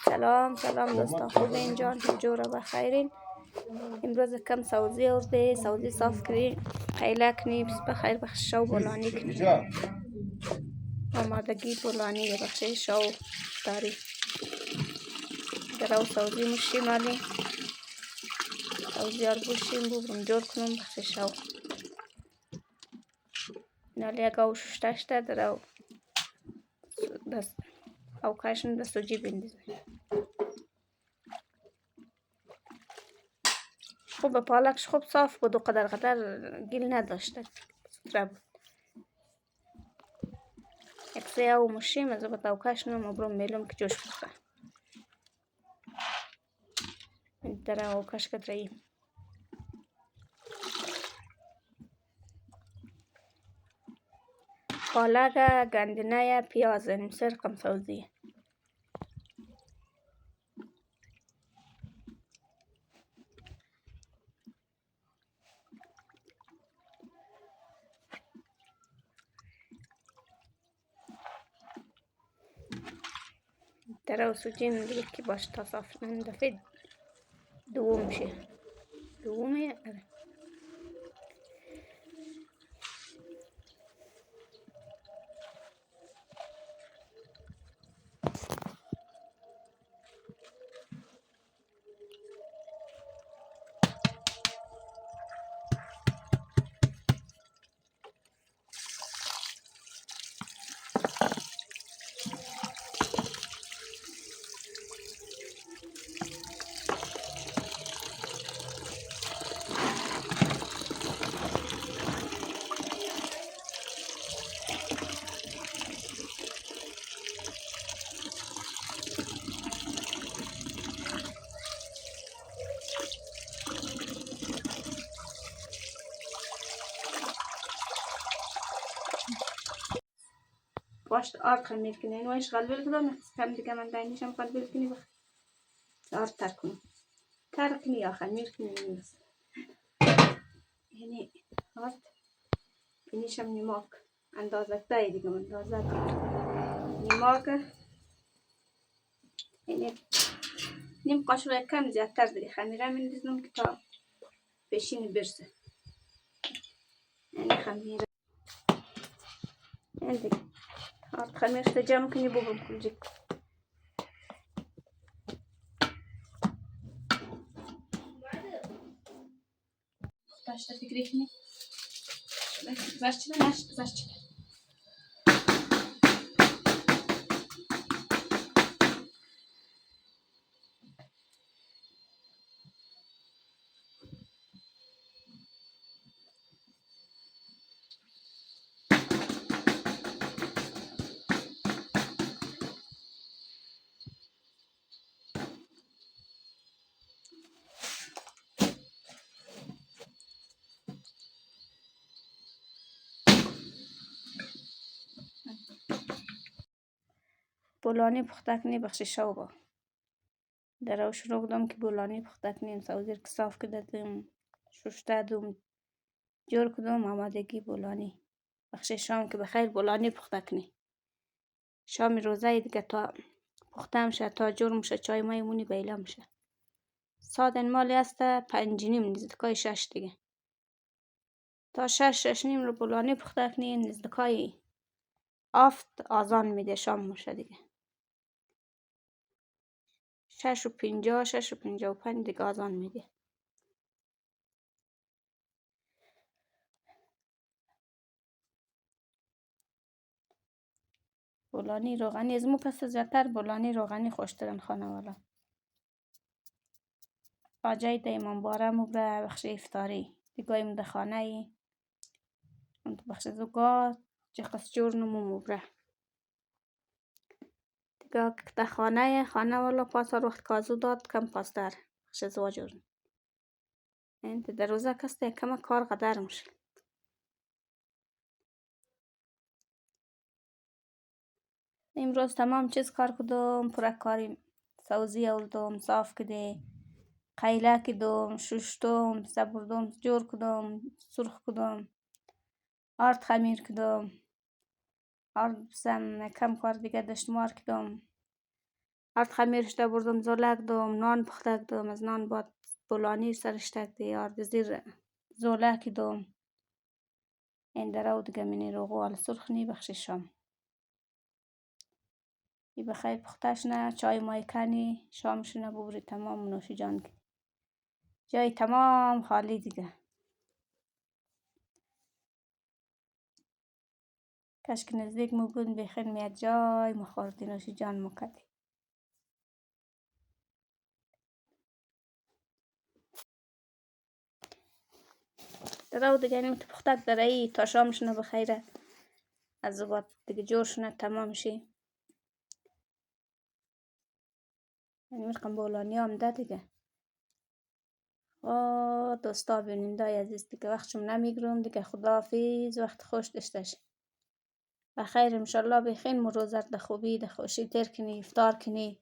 سلام دوستان، خوبین جان؟ جور و بخیرین. امروز کم سوزی آورده، سوزی صاف کردیم، قیله کنیم بخیر بخش شو بولانی کنیم. آمادگی بولانی بخش شو داری در او سوزی مشیم علی سوزی بوشیم ببرم جور کنم بخش شو نالی اگه ششتشته در او دست او کشن دست و جی بندازم. خوب پالکش خوب صاف بود و قدر گیل نداشته ستره بود. یک سه او مشیم از با توکش نم برم میلم که جوش بخواه در او کش کتریم پالک گندنه پیاز نمسر کم سوزی در او سوچین دیگه که باش تا صاف دفعه دوم شه دومه باش آرد خمیر کنی اینو ایش غلبیل کدام کم دیگه من داینیشم غلبیل کنی بخ آرد تر کنی یا خمیر کنی یعنی آرد اینیشم نماک اندازه تایی دیگه من اندازه نماک یعنی نیم قاشق کم زیادتر دیگه خمیره میندازم که تا بشین برسه یعنی خمیره یعنی دیگه آرد خمیرشت جمع کنی ببرم کلجی داشته فکری کنی زشتیده نشت زشتیده بولانی پخته کنی بخش شو با در او شروع کردم که بولانی پخته کنیم سوزی که صاف کردم ششته دوم جور کردم آمادگی بولانی بخش شام که بخیر بولانی پخته کنی شام روزه دیگه تا پخته میشه تا جور میشه چای مایمونی بیله میشه سادن مالی است 5 نیم نزدیکای 6 دیگه تا 6 نیم رو بولانی پخته کنی نزدیکای 7 آذان میده شام میشه دیگه 6:50 6:55 دیگه آذان میده بولانی روغنی از مو کس زیادتر بولانی روغنی خوشترن خانوالا آجای دا امام باره مو به بخش افطاری دیگه ایم ده خانه ای بخش زوگا چه خس جور نمو مبره دیگه ده خانه والا پاسار وقت کازو داد کم پاستر بخش زوا جور انت در روزه کسته کم کار قدر میشه امروز تمام چیز کار کدوم پره کاری سوزی اولدم صاف کده قیله کدوم ششتم سبردم جور کدوم سرخ کدوم آرد خمیر کدوم آرد بسم کم کار دیگه دشتمار کدوم آرد خمیرش دا بردم زولک دوم نان پختک دوم از نان باد بولانی سرش تک دی آرد زیر زولک دوم این درو دیگه منی روغو آل سرخنی بخششم ای بخیر پختش نه چای مای کنی شامشونه ببری تمام نوش جان کی جای تمام خالی دیگه کشک نزدیک مو بود بخیر میاد جای مخوردی نوش جان مکدی درو دیگه نیم تو پختک داره ای تا شامشونه بخیره از زباد دیگه جورشونه تمام شی میرقم بولانی هم ده دیگه دوستا بیننده عزیز دیگه وقتشم نمیگیرم دیگه خداحافظ وقت خوش داشته بخیر انشالله بخیر مو روزت ده خوبی ده خوشی تر کنی افطار کنی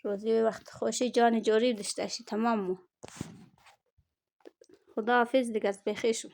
روزی وقت خوشی جان جوری داشته تمام مو خداحافظ دیگه از بخیر شو